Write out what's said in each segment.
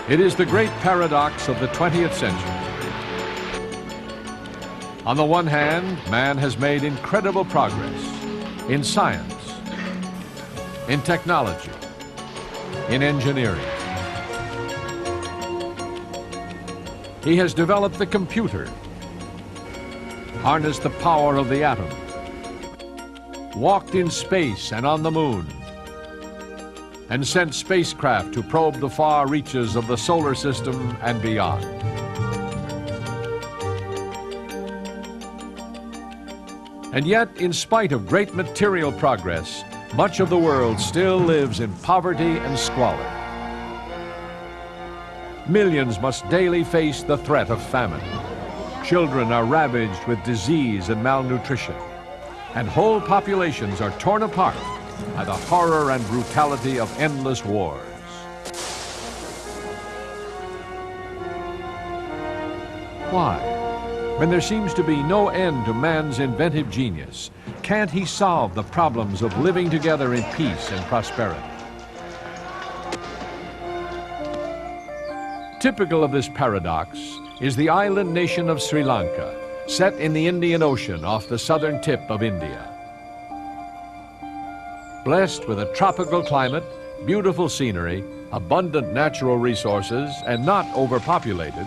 It is the great paradox of the 20th century. On the one hand, man has made incredible progress in science, in technology, in engineering. He has developed the computer, harnessed the power of the atom, walked in space and on the moon, and sent spacecraft to probe the far reaches of the solar system and beyond. And yet, in spite of great material progress, much of the world still lives in poverty and squalor. Millions must daily face the threat of famine. Children are ravaged with disease and malnutrition, and whole populations are torn apart by the horror and brutality of endless wars. Why? When there seems to be no end to man's inventive genius, can't he solve the problems of living together in peace and prosperity? Typical of this paradox is the island nation of Sri Lanka, set in the Indian Ocean off the southern tip of India. Blessed with a tropical climate, beautiful scenery, abundant natural resources, and not overpopulated,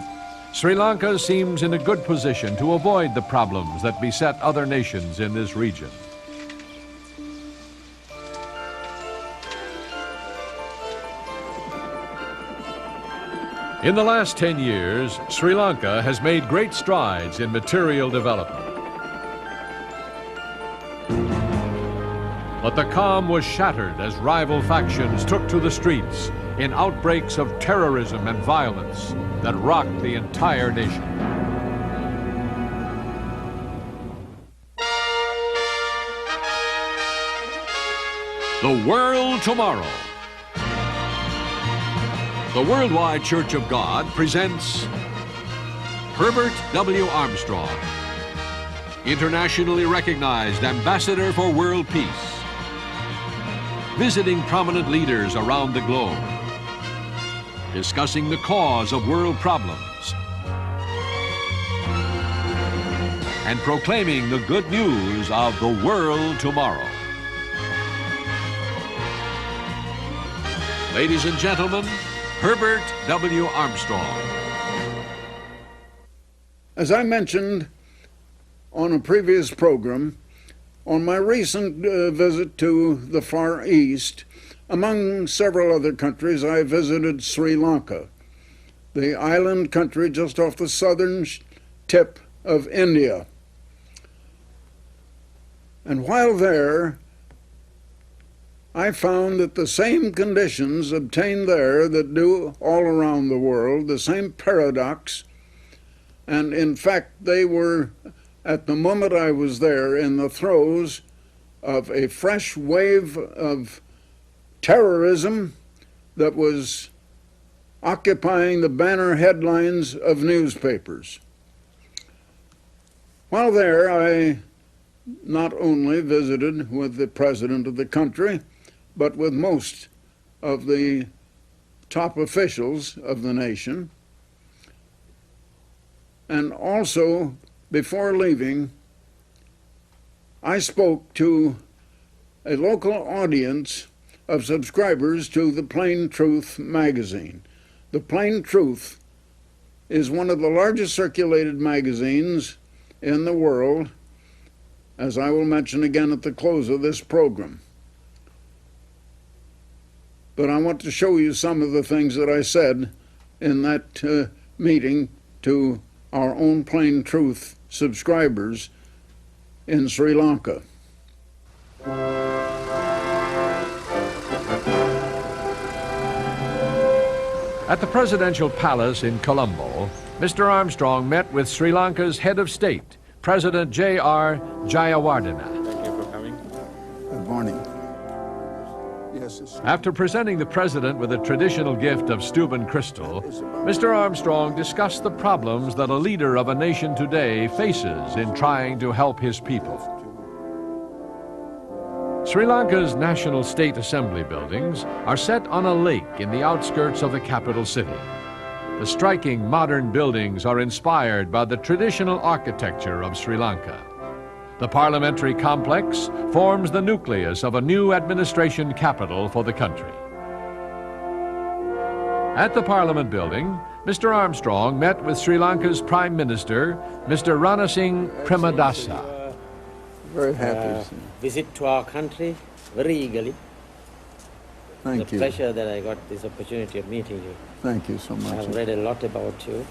Sri Lanka seems in a good position to avoid the problems that beset other nations in this region. In the last 10 years, Sri Lanka has made great strides in material development. But the calm was shattered as rival factions took to the streets in outbreaks of terrorism and violence that rocked the entire nation. The World Tomorrow. The Worldwide Church of God presents Herbert W. Armstrong, internationally recognized ambassador for world peace, visiting prominent leaders around the globe, discussing the cause of world problems, and proclaiming the good news of the world tomorrow. Ladies and gentlemen, Herbert W. Armstrong. As I mentioned on a previous program, on my recent visit to the Far East, among several other countries, I visited Sri Lanka, the island country just off the southern tip of India. And while there, I found that the same conditions obtained there that do all around the world, the same paradox, and in fact they were, at the moment I was there, in the throes of a fresh wave of terrorism that was occupying the banner headlines of newspapers. While there, I not only visited with the president of the country, but with most of the top officials of the nation. And also, before leaving, I spoke to a local audience of subscribers to the Plain Truth magazine. The Plain Truth is one of the largest circulated magazines in the world, as I will mention again at the close of this program. But I want to show you some of the things that I said in that meeting to our own Plain Truth subscribers in Sri Lanka. At the presidential palace in Colombo, Mr. Armstrong met with Sri Lanka's head of state, President J.R. Jayawardena. Thank you for coming. Good morning. After presenting the president with a traditional gift of Steuben crystal, Mr. Armstrong discussed the problems that a leader of a nation today faces in trying to help his people. Sri Lanka's National State Assembly buildings are set on a lake in the outskirts of the capital city. The striking modern buildings are inspired by the traditional architecture of Sri Lanka. The parliamentary complex forms the nucleus of a new administration capital for the country. At the Parliament building, Mr. Armstrong met with Sri Lanka's Prime Minister, Mr. Ranasinghe Premadasa. Very happy. Visit to our country very eagerly. Thank It's a you. pleasure that I got this opportunity of meeting you. Thank you so I much. have read a lot about you,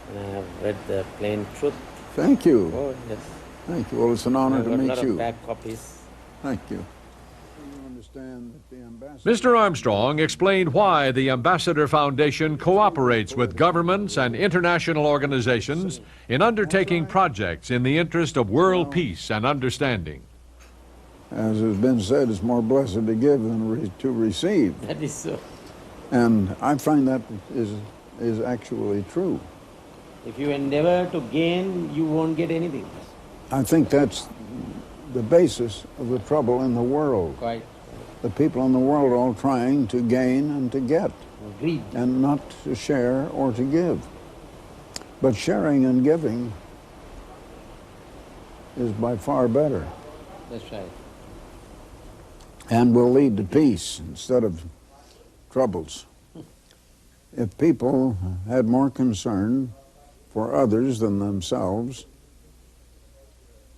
and I have read the plain truth. Thank you. Oh, yes. Thank you. Well, it's an I honor have to got a meet lot of you. back copies. Thank you. You understand that the ambassador... Mr. Armstrong explained why the Ambassador Foundation cooperates with governments and international organizations in undertaking projects in the interest of world peace and understanding. As has been said, it's more blessed to give than to receive. That is so. And I find that is actually true. If you endeavor to gain, you won't get anything. I think that's the basis of the trouble in the world. Quite. The people in the world are all trying to gain and to get, Greed. and not to share or to give. But sharing and giving is by far better, That's right. and will lead to peace instead of troubles. If people had more concern for others than themselves,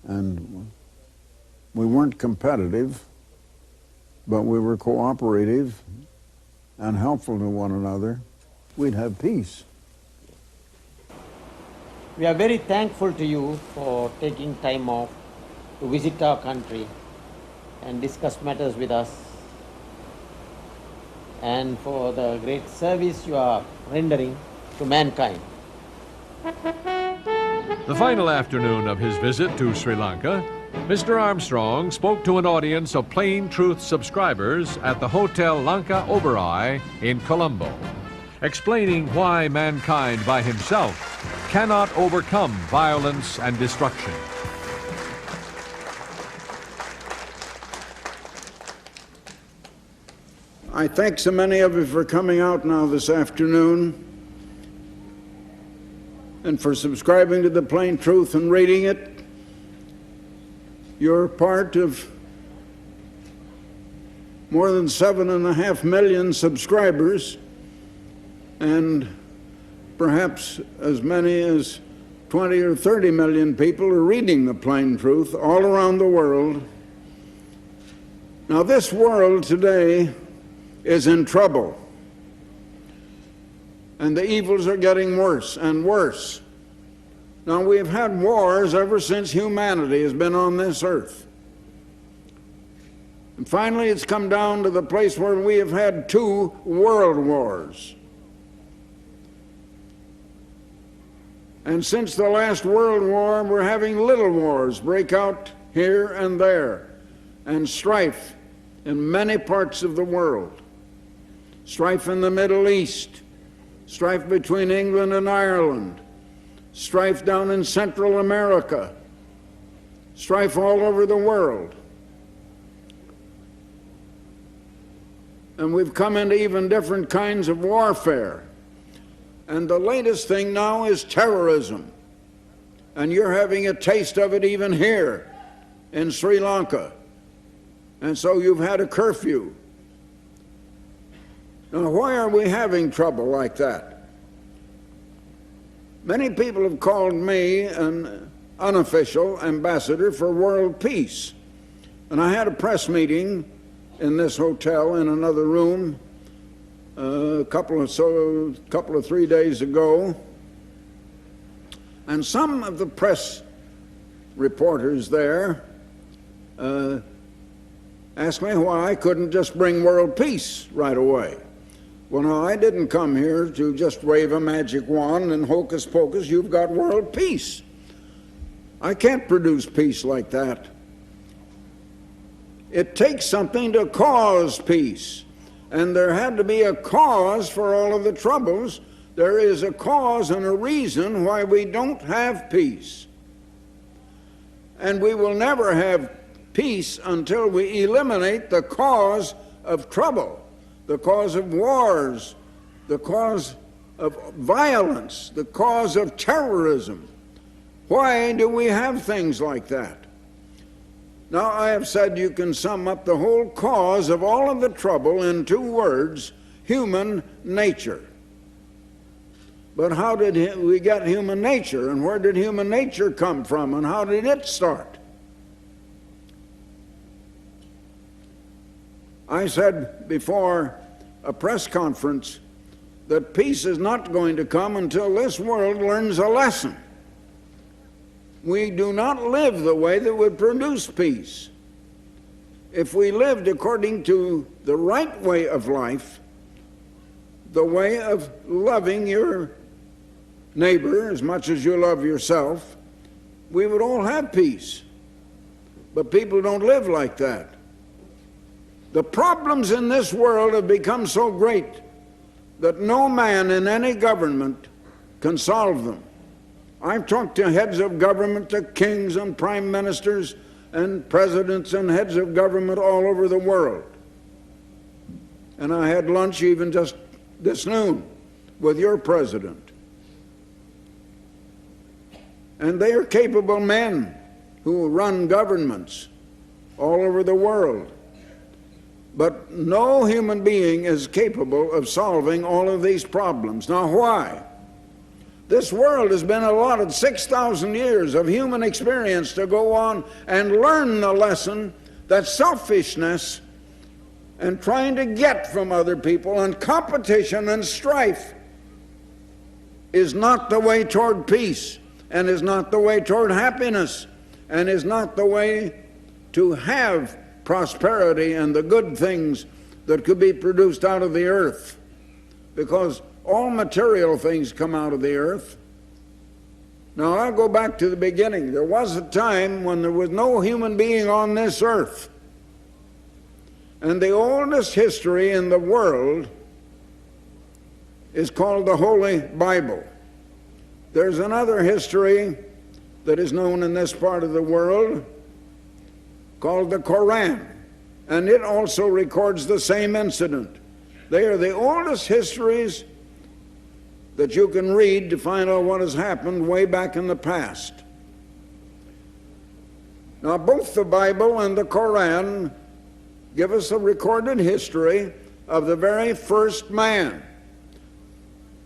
and we weren't competitive, but we were cooperative and helpful to one another, we'd have peace. We are very thankful to you for taking time off to visit our country and discuss matters with us, and for the great service you are rendering to mankind. The final afternoon of his visit to Sri Lanka, Mr. Armstrong spoke to an audience of Plain Truth subscribers at the Hotel Lanka Oberoi in Colombo, explaining why mankind by himself cannot overcome violence and destruction. I thank so many of you for coming out now this afternoon and for subscribing to the Plain Truth and reading it. You're part of more than 7.5 million subscribers, and perhaps as many as 20 or 30 million people are reading the Plain Truth all around the world. Now, this world today is in trouble, and the evils are getting worse and worse. Now, we've had wars ever since humanity has been on this earth. And finally, it's come down to the place where we have had 2 world wars. And since the last World War, we're having little wars break out here and there, and strife in many parts of the world. Strife in the Middle East, strife between England and Ireland, strife down in Central America, strife all over the world. And we've come into even different kinds of warfare. And the latest thing now is terrorism. And you're having a taste of it even here in Sri Lanka. And so you've had a curfew. Now, why are we having trouble like that? Many people have called me an unofficial ambassador for world peace. And I had a press meeting in this hotel in another room a couple of 3 days ago. And some of the press reporters there asked me why I couldn't just bring world peace right away. Well, no, I didn't come here to just wave a magic wand and hocus pocus, you've got world peace. I can't produce peace like that. It takes something to cause peace. And there had to be a cause for all of the troubles. There is a cause and a reason why we don't have peace. And we will never have peace until we eliminate the cause of trouble, the cause of wars, the cause of violence, the cause of terrorism. Why do we have things like that? Now, I have said you can sum up the whole cause of all of the trouble in 2 words: human nature. But how did we get human nature, and where did human nature come from, and how did it start? I said before a press conference that peace is not going to come until this world learns a lesson. We do not live the way that would produce peace. If we lived according to the right way of life, the way of loving your neighbor as much as you love yourself, we would all have peace. But people don't live like that. The problems in this world have become so great that no man in any government can solve them. I've talked to heads of government, to kings and prime ministers and presidents and heads of government all over the world. And I had lunch even just this noon with your president. And they are capable men who run governments all over the world. But no human being is capable of solving all of these problems. Now, why? This world has been allotted 6,000 years of human experience to go on and learn the lesson that selfishness and trying to get from other people and competition and strife is not the way toward peace, and is not the way toward happiness, and is not the way to have prosperity and the good things that could be produced out of the earth. Because all material things come out of the earth. Now, I'll go back to the beginning. There was a time when there was no human being on this earth. And the oldest history in the world is called the Holy Bible. There's another history that is known in this part of the world called the Koran, and it also records the same incident. They are the oldest histories that you can read to find out what has happened way back in the past. Now, both the Bible and the Koran give us a recorded history of the very first man.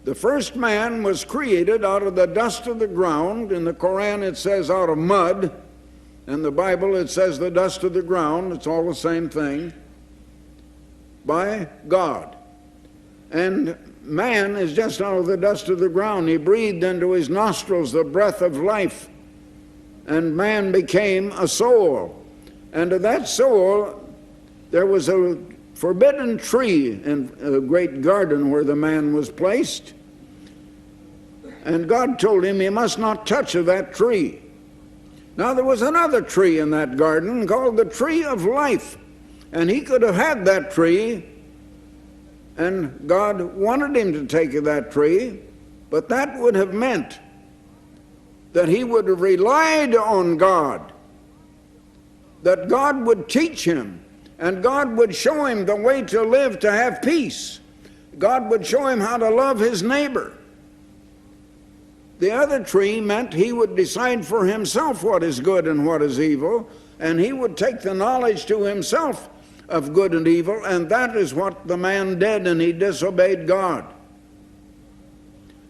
The first man was created out of the dust of the ground. In the Koran it says out of mud. In the Bible it says the dust of the ground. It's all the same thing. By God. And man is just out of the dust of the ground. He breathed into his nostrils the breath of life. And man became a soul. And to that soul there was a forbidden tree in a great garden where the man was placed. And God told him he must not touch of that tree. Now there was another tree in that garden called the tree of life. And he could have had that tree, and God wanted him to take of that tree, but that would have meant that he would have relied on God, that God would teach him, and God would show him the way to live to have peace. God would show him how to love his neighbor. The other tree meant he would decide for himself what is good and what is evil, and he would take the knowledge to himself of good and evil, and that is what the man did, and he disobeyed God.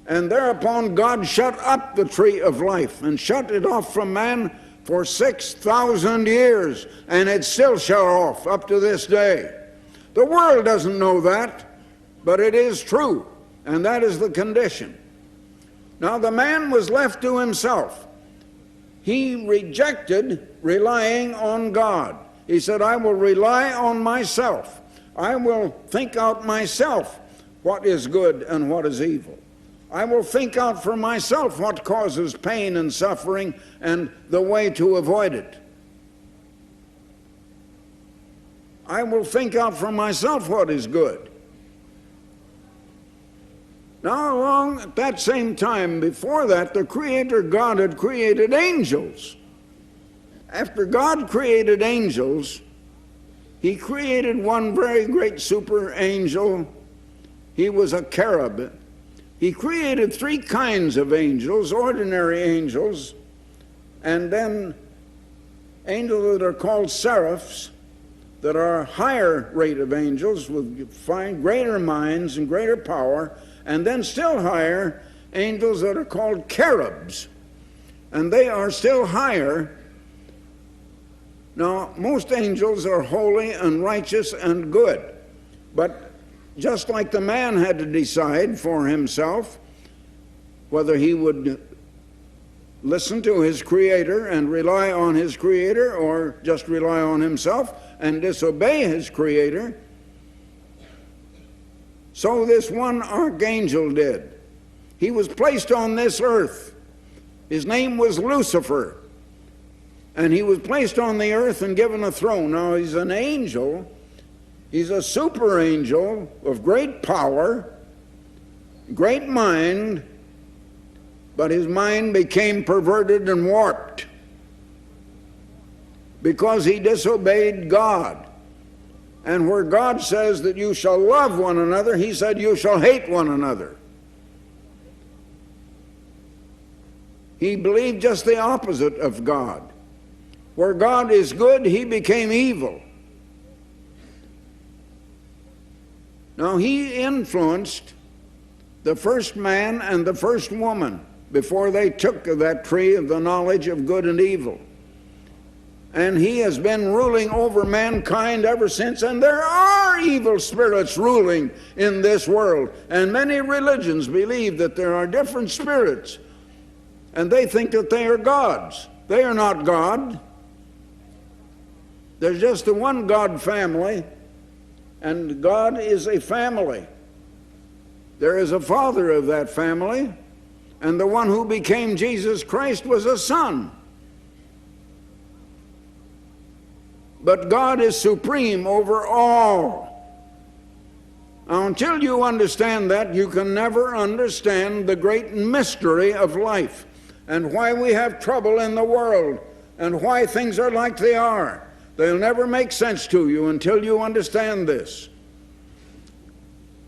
And thereupon God shut up the tree of life and shut it off from man for 6,000 years, and it's still shut off up to this day. The world doesn't know that, but it is true, and that is the condition. Now the man was left to himself. He rejected relying on God. He said, I will rely on myself. I will think out myself what is good and what is evil. I will think out for myself what causes pain and suffering and the way to avoid it. I will think out for myself what is good. Now, along at that same time, before that, the Creator God had created angels. After God created angels, he created one very great super angel. He was a cherub, He created three kinds of angels: ordinary angels, and then angels that are called seraphs, that are a higher rate of angels with greater minds and greater power, and then still higher angels that are called cherubs, and they are still higher. Now, most angels are holy and righteous and good, but just like the man had to decide for himself whether he would listen to his Creator and rely on his Creator, or just rely on himself and disobey his Creator, so this one archangel did. He was placed on this earth. His name was Lucifer, and he was placed on the earth and given a throne. Now, he's an angel. He's a super angel of great power, great mind, but his mind became perverted and warped because he disobeyed God. And where God says that you shall love one another, he said you shall hate one another. He believed just the opposite of God. Where God is good, he became evil. Now, he influenced the first man and the first woman before they took of that tree of the knowledge of good and evil. And he has been ruling over mankind ever since, and there are evil spirits ruling in this world. And many religions believe that there are different spirits, and they think that they are gods. They are not God. There's just the one God family, and God is a family. There is a father of that family, and the one who became Jesus Christ was a son. But God is supreme over all. Now, until you understand that, you can never understand the great mystery of life and why we have trouble in the world and why things are like they are. They'll never make sense to you until you understand this.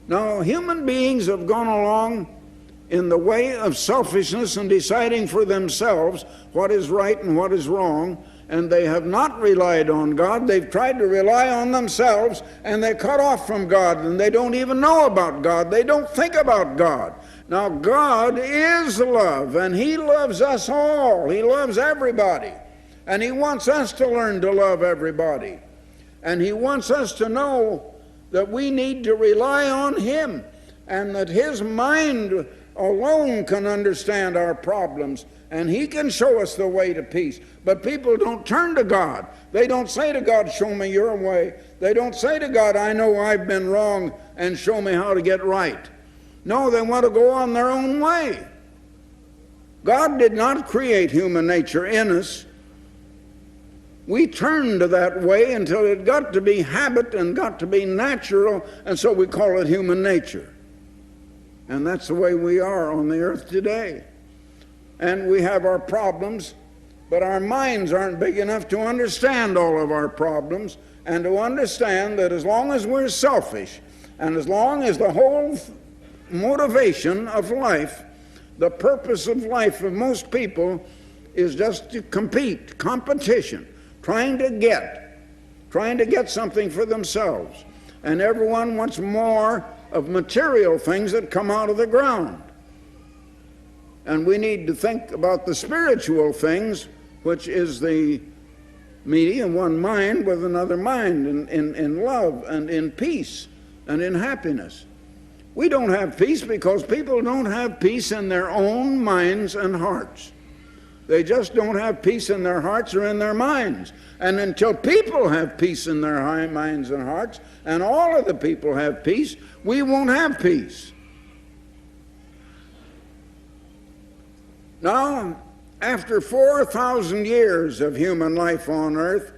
Now, human beings have gone along in the way of selfishness and deciding for themselves what is right and what is wrong, and they have not relied on God. They've tried to rely on themselves, and they're cut off from God, and they don't even know about God. They don't think about God. Now, God is love, and he loves us all. He loves everybody. And he wants us to learn to love everybody. And he wants us to know that we need to rely on him, and that his mind alone can understand our problems, and he can show us the way to peace. But people don't turn to God. They don't say to God, show me your way. They don't say to God, I know I've been wrong, and show me how to get right. No, they want to go on their own way. God did not create human nature in us. We turned to that way until it got to be habit and got to be natural, and so we call it human nature. And that's the way we are on the earth today. And we have our problems, but our minds aren't big enough to understand all of our problems, and to understand that as long as we're selfish, and as long as the whole motivation of life, the purpose of life of most people is just to compete, competition, trying to get something for themselves. And everyone wants more of material things that come out of the ground. And we need to think about the spiritual things, which is the meeting one mind with another mind in love and in peace and in happiness. We don't have peace because people don't have peace in their own minds and hearts. They just don't have peace in their hearts or in their minds. And until people have peace in their minds and hearts, and all of the people have peace, we won't have peace. Now, after 4,000 years of human life on earth,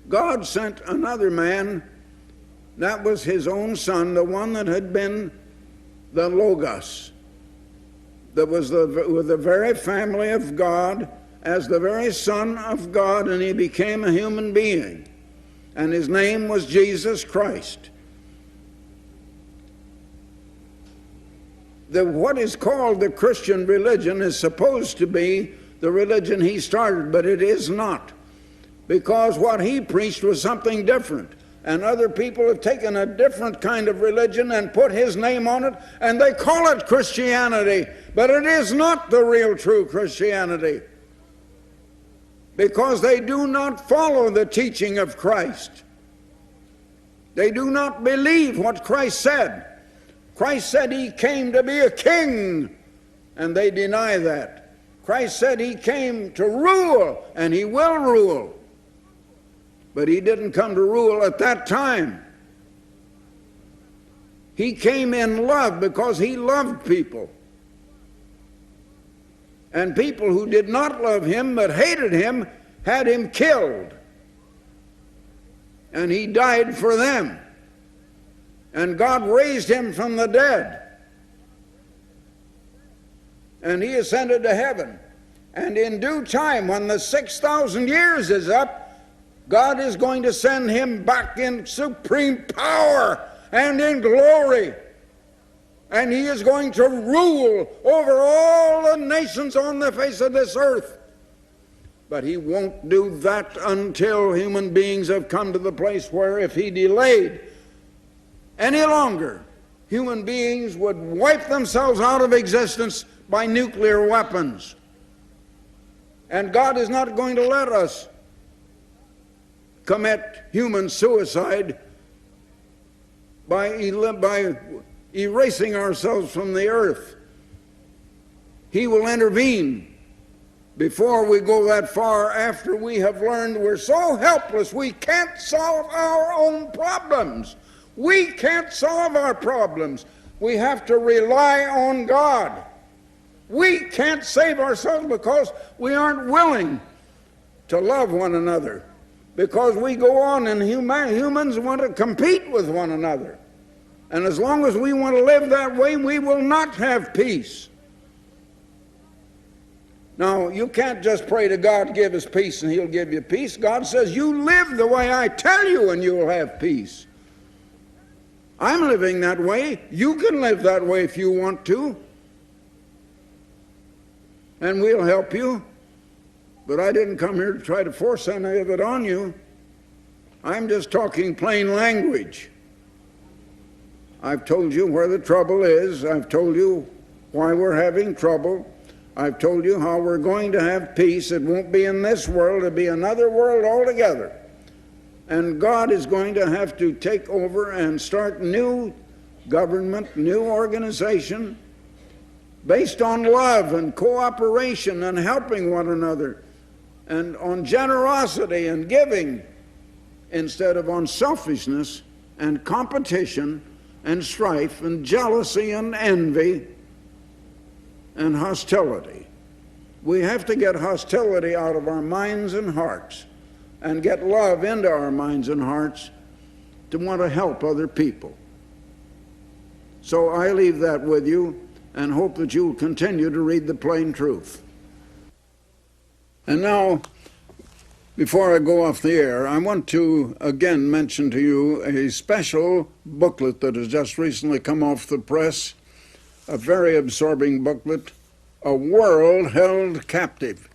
God sent another man. That was his own son, the one that had been the Logos, that was with the very family of God, as the very Son of God, and he became a human being. And his name was Jesus Christ. what is called the Christian religion is supposed to be the religion he started, but it is not. Because what he preached was something different. And other people have taken a different kind of religion and put his name on it, and they call it Christianity. But it is not the real true Christianity, because they do not follow the teaching of Christ. They do not believe what Christ said. Christ said he came to be a king, and they deny that. Christ said he came to rule, and he will rule. But he didn't come to rule at that time. He came in love because he loved people. And people who did not love him but hated him had him killed. And he died for them. And God raised him from the dead. And he ascended to heaven. And in due time, when the 6,000 years is up, God is going to send him back in supreme power and in glory. And he is going to rule over all the nations on the face of this earth. But he won't do that until human beings have come to the place where, if he delayed any longer, human beings would wipe themselves out of existence by nuclear weapons. And God is not going to let us commit human suicide by erasing ourselves from the earth. He will intervene before we go that far, after we have learned we're so helpless we can't solve our own problems. We can't solve our problems. We have to rely on God. We can't save ourselves because we aren't willing to love one another. Because we go on and humans want to compete with one another. And as long as we want to live that way, we will not have peace. Now, you can't just pray to God, give us peace, and he'll give you peace. God says, you live the way I tell you and you'll have peace. I'm living that way. You can live that way if you want to. And we'll help you. But I didn't come here to try to force any of it on you. I'm just talking plain language. I've told you where the trouble is. I've told you why we're having trouble. I've told you how we're going to have peace. It won't be in this world. It'll be another world altogether. And God is going to have to take over and start new government, new organization, based on love and cooperation and helping one another, and on generosity and giving, instead of on selfishness and competition and strife and jealousy and envy and hostility. We have to get hostility out of our minds and hearts and get love into our minds and hearts to want to help other people. So I leave that with you and hope that you will continue to read the plain truth. And now, before I go off the air, I want to again mention to you a special booklet that has just recently come off the press, a very absorbing booklet, A World Held Captive.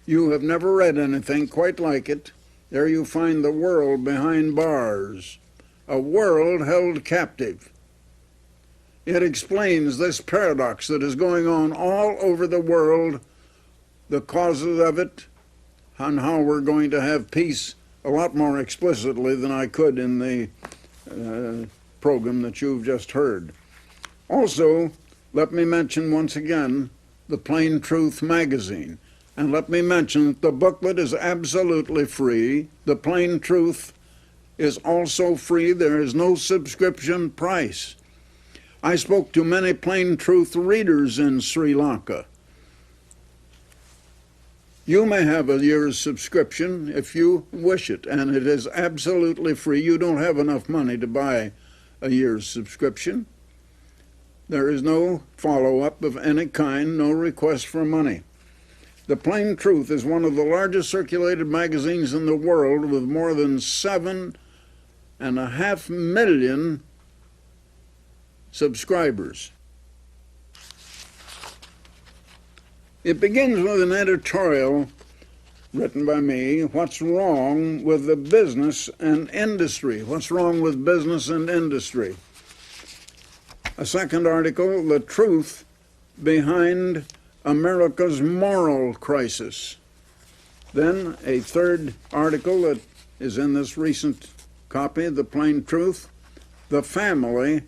You have never read anything quite like it. There you find the world behind bars, a world held captive. It explains this paradox that is going on all over the world, the causes of it, and how we're going to have peace a lot more explicitly than I could in the program that you've just heard. Also, let me mention once again the Plain Truth magazine. And let me mention that the booklet is absolutely free. The Plain Truth is also free. There is no subscription price. I spoke to many Plain Truth readers in Sri Lanka. You may have a year's subscription if you wish it, and it is absolutely free. You don't have enough money to buy a year's subscription. There is no follow-up of any kind, no request for money. The Plain Truth is one of the largest circulated magazines in the world, with more than 7.5 million subscribers. It begins with an editorial written by me, What's Wrong with the Business and Industry? What's wrong with business and industry? A second article, The Truth Behind America's Moral Crisis. Then a third article that is in this recent copy, The Plain Truth, The Family,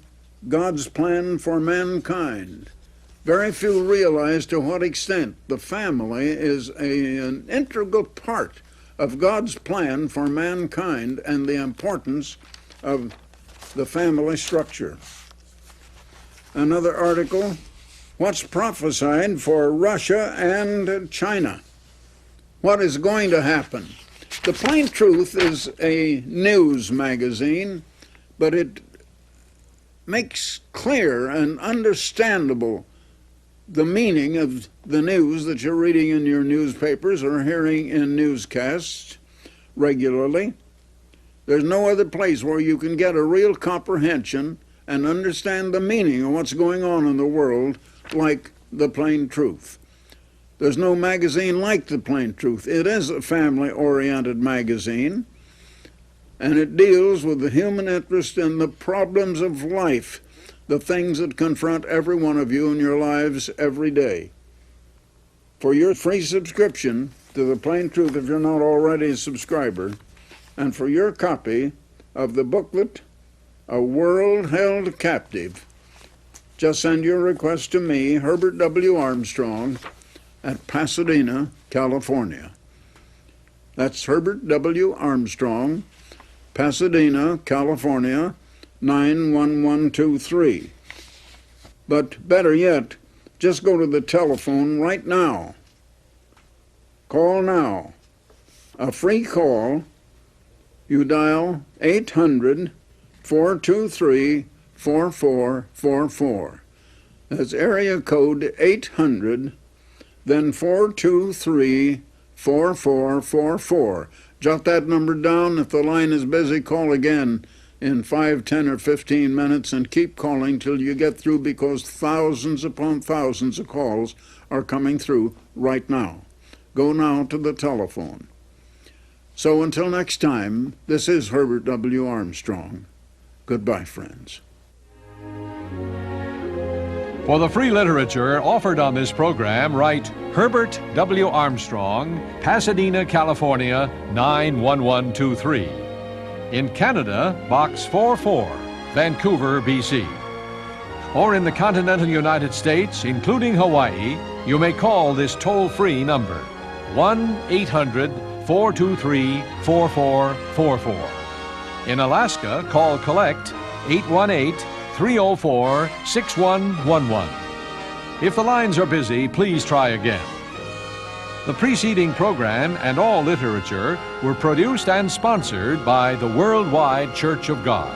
God's Plan for Mankind. Very few realize to what extent the family is an integral part of God's plan for mankind and the importance of the family structure. Another article, What's Prophesied for Russia and China? What is going to happen? The Plain Truth is a news magazine, but it makes clear and understandable the meaning of the news that you're reading in your newspapers or hearing in newscasts regularly. There's no other place where you can get a real comprehension and understand the meaning of what's going on in the world like The Plain Truth. There's no magazine like The Plain Truth. It is a family-oriented magazine, and it deals with the human interest in the problems of life, the things that confront every one of you in your lives every day. For your free subscription to The Plain Truth, if you're not already a subscriber, and for your copy of the booklet, A World Held Captive, just send your request to me, Herbert W. Armstrong, at Pasadena, California. That's Herbert W. Armstrong, Pasadena, California, 91123. But better yet, just go to the telephone right now. Call now. A free call. You dial 800-423-4444. That's area code 800, then 423-4444. Jot that number down. If the line is busy, call again in 5, 10, or 15 minutes and keep calling till you get through, because thousands upon thousands of calls are coming through right now. Go now to the telephone. So until next time, this is Herbert W. Armstrong. Goodbye, friends. For the free literature offered on this program, write Herbert W. Armstrong, Pasadena, California, 91123. In Canada, Box 44, Vancouver, BC. Or in the continental United States, including Hawaii, you may call this toll-free number, 1-800-423-4444. In Alaska, call Collect 818-304-6111. If the lines are busy, please try again. The preceding program and all literature were produced and sponsored by the Worldwide Church of God.